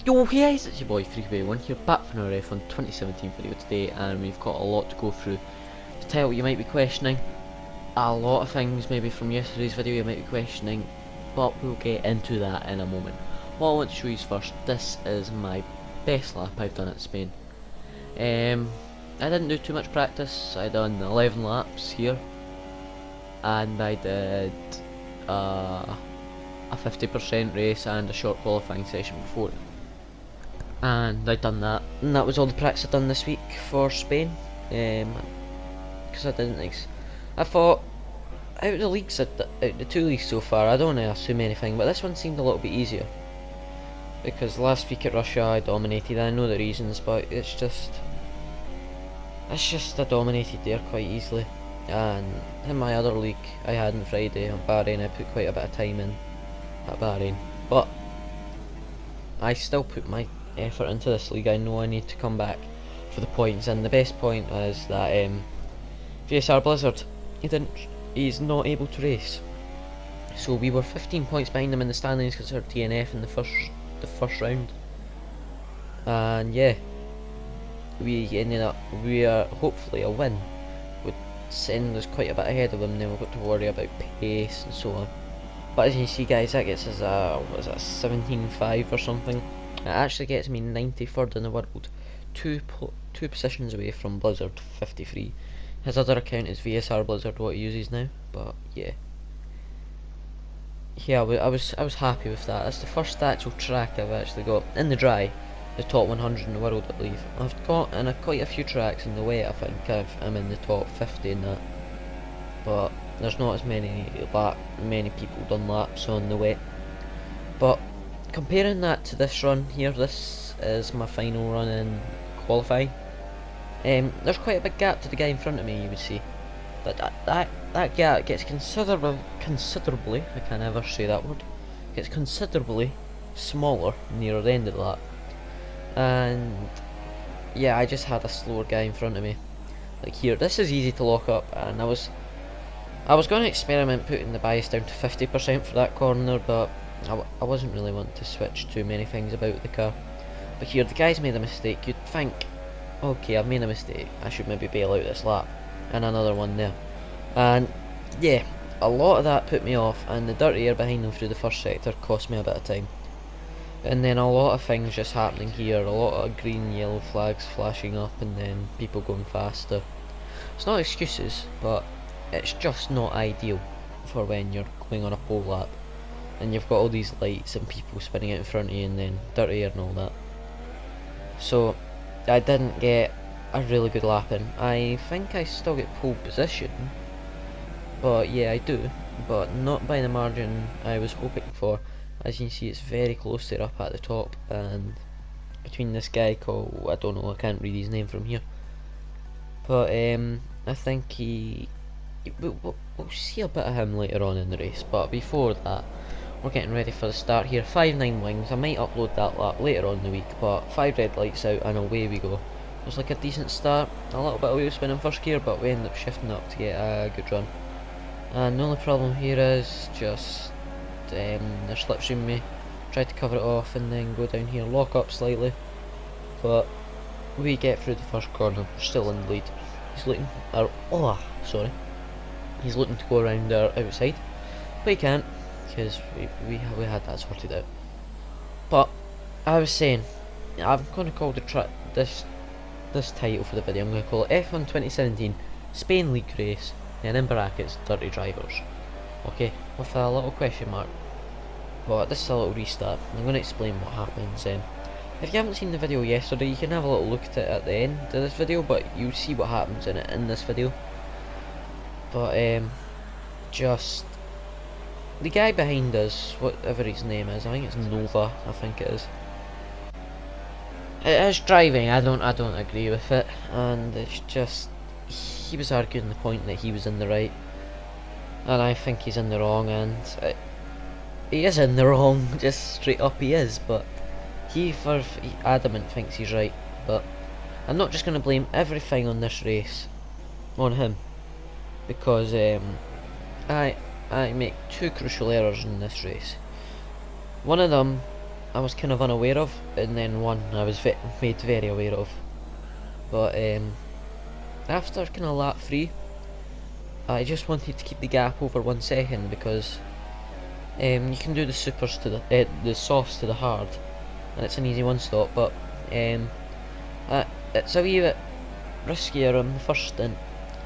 Yo, hey guys, it's your boy Freaky1 here, back from our F1 2017 video today, and we've got a lot to go through. The title you might be questioning, a lot of things maybe from yesterday's video you might be questioning, but we'll get into that in a moment. What I want to show you is first, this is my best lap I've done at Spain. I didn't do too much practice. I done 11 laps here, and I did a 50% race and a short qualifying session before it. And I'd done that, and that was all the practice I'd done this week for Spain. Because I thought, out of the leagues, out the two leagues so far, I don't want to assume anything, but this one seemed a little bit easier. Because last week at Russia I dominated. I know the reasons, but it's just I dominated there quite easily. And in my other league I had on Friday on Bahrain, I put quite a bit of time in at Bahrain, but I still put my effort into this league. I know I need to come back for the points, and the best point is that VSR Blizzard, he's not able to race. So we were 15 points behind him in the standings because of DNF in the first round, and yeah, we are hopefully a win would send us quite a bit ahead of him. Then we've got to worry about pace and so on. But as you can see, guys, that gets us what is that, 17.5 or something. It actually gets me 93rd in the world, two positions away from Blizzard 53. His other account is VSR Blizzard, what he uses now. But yeah, I was happy with that. That's the first actual track I've actually got in the dry, the top 100 in the world, I believe. I've got in quite a few tracks in the wet. I think I'm in the top 50 in that, but there's not as many people done laps on the wet. But comparing that to this run here, this is my final run in qualifying. There's quite a big gap to the guy in front of me, you would see. But that gap gets considerably, I can't ever say that word, gets considerably smaller near the end of the lap. And yeah, I just had a slower guy in front of me. Like here, this is easy to lock up, and I was going to experiment putting the bias down to 50% for that corner, but I wasn't really wanting to switch too many things about the car. But here, the guy's made a mistake. You'd think, okay, I've made a mistake, I should maybe bail out this lap. And another one there. And yeah, a lot of that put me off, and the dirty air behind him through the first sector cost me a bit of time. And then a lot of things just happening here, a lot of green, yellow flags flashing up, and then people going faster. It's not excuses, but it's just not ideal for when you're going on a pole lap and you've got all these lights and people spinning out in front of you, and then dirty air and all that. So I didn't get a really good lap in. I think I still get pole position, but yeah, I do, but not by the margin I was hoping for. As you can see, it's very close there up at the top, and between this guy called, I don't know, I can't read his name from here, but I think we'll see a bit of him later on in the race. But before that, we're getting ready for the start here. 5.9 wings. I might upload that lap later on in the week, but 5 red lights out and away we go. It was like a decent start, a little bit of wheel spin in first gear, but we ended up shifting up to get a good run. And the only problem here is just they're slipstreaming me. Tried to cover it off and then go down here, lock up slightly, but we get through the first corner. We're still in the lead. He's looking, he's looking to go around our outside, but he can't, because we had that sorted out. But I was saying, I'm going to call this title for the video, I'm going to call it F1 2017 Spain League Race, and in brackets, Dirty Drivers. Okay, with a little question mark. But this is a little restart. I'm going to explain what happens. If you haven't seen the video yesterday, you can have a little look at it at the end of this video, but you'll see what happens in it in this video. But just the guy behind us, whatever his name is, I think it's Nova, I think it is. It is driving, I don't agree with it, and it's just, he was arguing the point that he was in the right, and I think he's in the wrong, and he is in the wrong, just straight up he is, but he adamant thinks he's right. But I'm not just going to blame everything on this race on him, because I make two crucial errors in this race. One of them I was kind of unaware of, and then one I was made very aware of. But after kind of lap 3, I just wanted to keep the gap over 1 second, because you can do the supers to the softs to the hard, and it's an easy one stop. But it's a wee bit riskier on the first stint,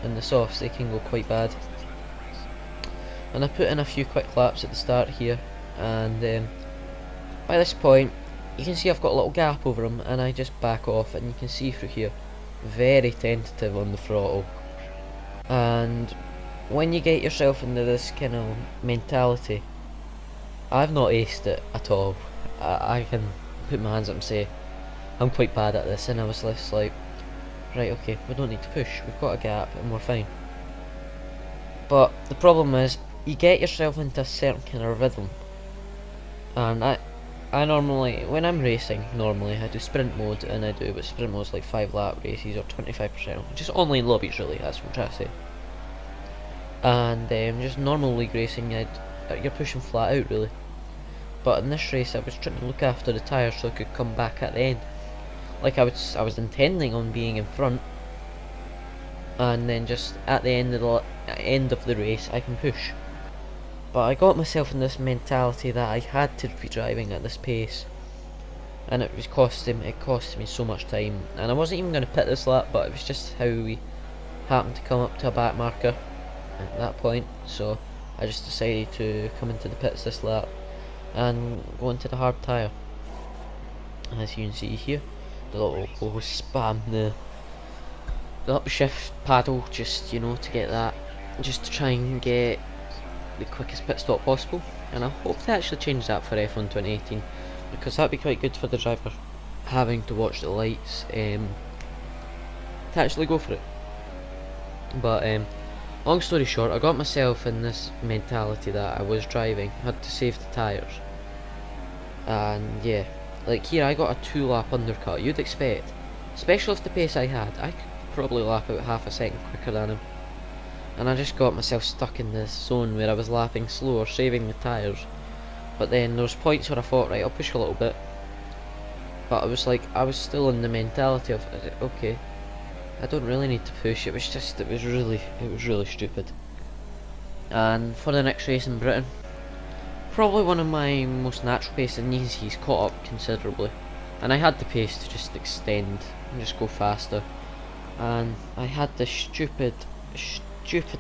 and the softs, they can go quite bad. And I put in a few quick laps at the start here, and by this point you can see I've got a little gap over them, and I just back off, and you can see through here, very tentative on the throttle. And when you get yourself into this kind of mentality, I've not aced it at all. I can put my hands up and say I'm quite bad at this, and I was just like, right, okay, we don't need to push, we've got a gap and we're fine. But the problem is, you get yourself into a certain kind of rhythm, and I normally, when I'm racing, normally I do sprint mode, and I do, but sprint mode's like 5 lap races or 25%, just online lobbies really, that's what I'm trying to say. And just normal league racing, you're pushing flat out really. But in this race I was trying to look after the tyres so I could come back at the end. Like I was intending on being in front, and then just at the end of the race I can push. But I got myself in this mentality that I had to be driving at this pace, and it cost me so much time. And I wasn't even going to pit this lap, but it was just how we happened to come up to a back marker at that point, so I just decided to come into the pits this lap and go into the hard tyre. As you can see here, the little spam the upshift paddle, just, you know, to get that, just to try and get the quickest pit stop possible. And I hope they actually change that for F1 2018, because that'd be quite good for the driver, having to watch the lights to actually go for it. But long story short, I got myself in this mentality that I was driving, had to save the tyres, and yeah, like here I got a 2 lap undercut. You'd expect, especially with the pace I had, I could probably lap out half a second quicker than him. And I just got myself stuck in this zone where I was lapping slower, saving the tyres. But then there was points where I thought, right, I'll push a little bit. But I was like, I was still in the mentality of, okay, I don't really need to push. It was really stupid. And for the next race in Britain, probably one of my most natural paces, and he's caught up considerably. And I had the pace to just extend and just go faster. And I had this stupid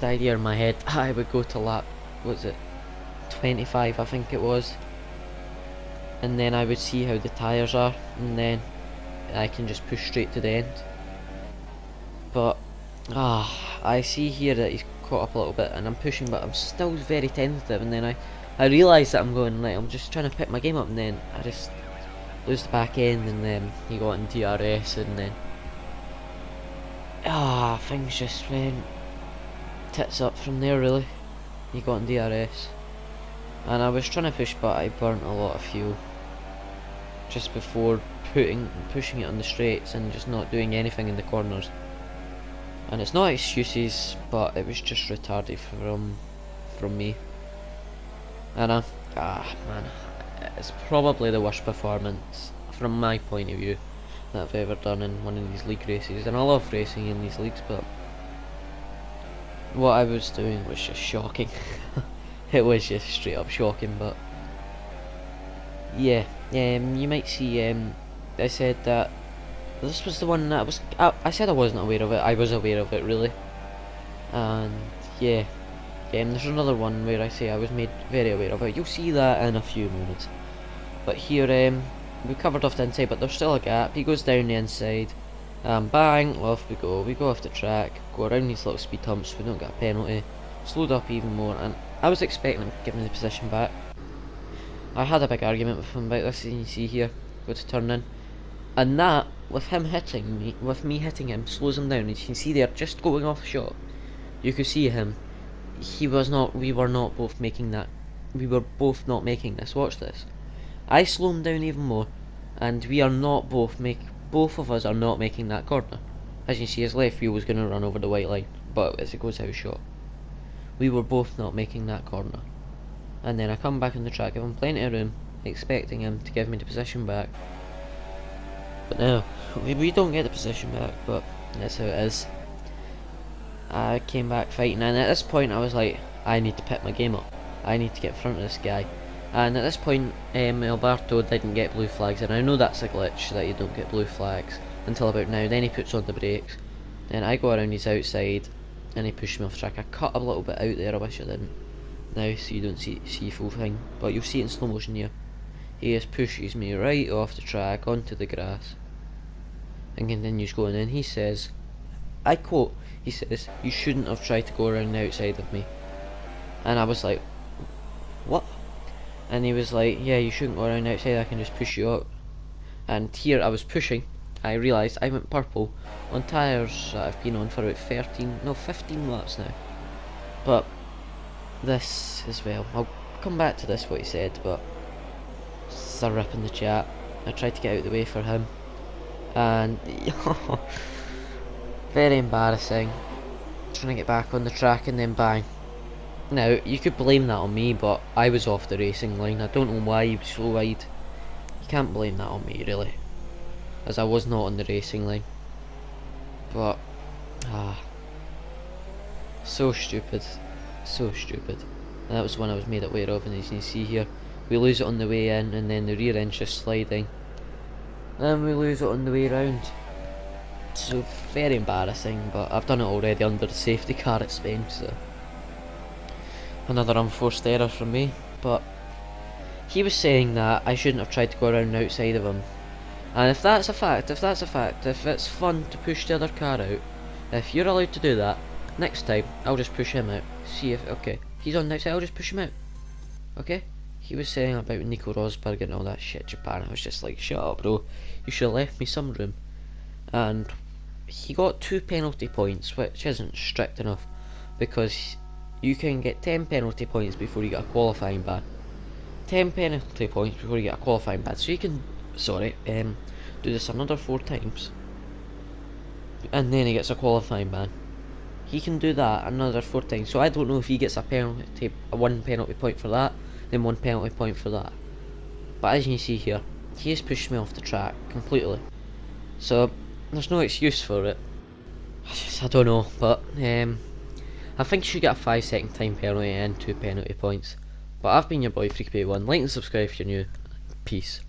idea in my head. I would go to lap, what was it, 25 I think it was, and then I would see how the tyres are, and then I can just push straight to the end. But I see here that he's caught up a little bit, and I'm pushing, but I'm still very tentative, and then I realise that I'm going, like, I'm just trying to pick my game up, and then I just lose the back end, and then he got in DRS, and then things just went tits up from there really. He got in DRS, and I was trying to push, but I burnt a lot of fuel just before pushing it on the straights and just not doing anything in the corners. And it's not excuses, but it was just retarded from me. And man, it's probably the worst performance from my point of view that I've ever done in one of these league races. And I love racing in these leagues, but what I was doing was just shocking. It was just straight up shocking. But yeah, you might see, I said that this was the one that I said I wasn't aware of it. I was aware of it really. And yeah, there's another one where I say I was made very aware of it. You'll see that in a few moments. But here, we covered off the inside, but there's still a gap. He goes down the inside, bang, off we go. We go off the track, go around these little speed humps, we don't get a penalty, slowed up even more, and I was expecting him to give me the position back. I had a big argument with him about this, and you see here, go to turn in, and that, with him hitting me, with me hitting him, slows him down. As you can see there, just going off shot, you could see him, we were not both making that, we were both not making this. Watch this. I slow him down even more, and we are not both of us are not making that corner. As you see, his left wheel was going to run over the white line, but as it goes out of shot, we were both not making that corner. And then I come back on the track, give him plenty of room, expecting him to give me the position back. But no, we don't get the position back, but that's how it is. I came back fighting, and at this point I was like, I need to pick my game up. I need to get in front of this guy. And at this point, Alberto didn't get blue flags, and I know that's a glitch that you don't get blue flags until about now. Then he puts on the brakes, then I go around his outside, and he pushes me off track. I cut a little bit out there, I wish I didn't. Now, so you don't see full thing, but you'll see it in slow motion here. He just pushes me right off the track onto the grass, and continues going. And he says, I quote, he says, "You shouldn't have tried to go around the outside of me." And I was like, what? And he was like, yeah, you shouldn't go around outside, I can just push you out. And here I was pushing, I realised I went purple on tyres that I've been on for about 15 laps now. But this as well, I'll come back to this what he said, but this is a rip in the chat. I tried to get out of the way for him, and very embarrassing, trying to get back on the track and then bang. Now, you could blame that on me, but I was off the racing line. I don't know why he was so wide. You can't blame that on me, really, as I was not on the racing line. But, so stupid. So stupid. And that was one I was made aware of, and as you can see here, we lose it on the way in, and then the rear end's just sliding. And we lose it on the way round. So, very embarrassing, but I've done it already under the safety car at Spain, so... Another unforced error from me. But he was saying that I shouldn't have tried to go around the outside of him. And if that's a fact, if it's fun to push the other car out, if you're allowed to do that, next time I'll just push him out. See if, okay, he's on the outside, I'll just push him out. Okay? He was saying about Nico Rosberg and all that shit, Japan. I was just like, shut up, bro. You should have left me some room. And he got 2 penalty points, which isn't strict enough, because you can get 10 penalty points before you get a qualifying ban. 10 penalty points before you get a qualifying ban. So you can, do this another 4 times, and then he gets a qualifying ban. He can do that another 4 times. So I don't know if he gets a 1 penalty point for that, then 1 penalty point for that. But as you can see here, he has pushed me off the track completely. So there's no excuse for it. I don't know, but I think you should get a 5-second time penalty and 2 penalty points. But I've been your boy Freaky1. Like and subscribe if you're new. Peace.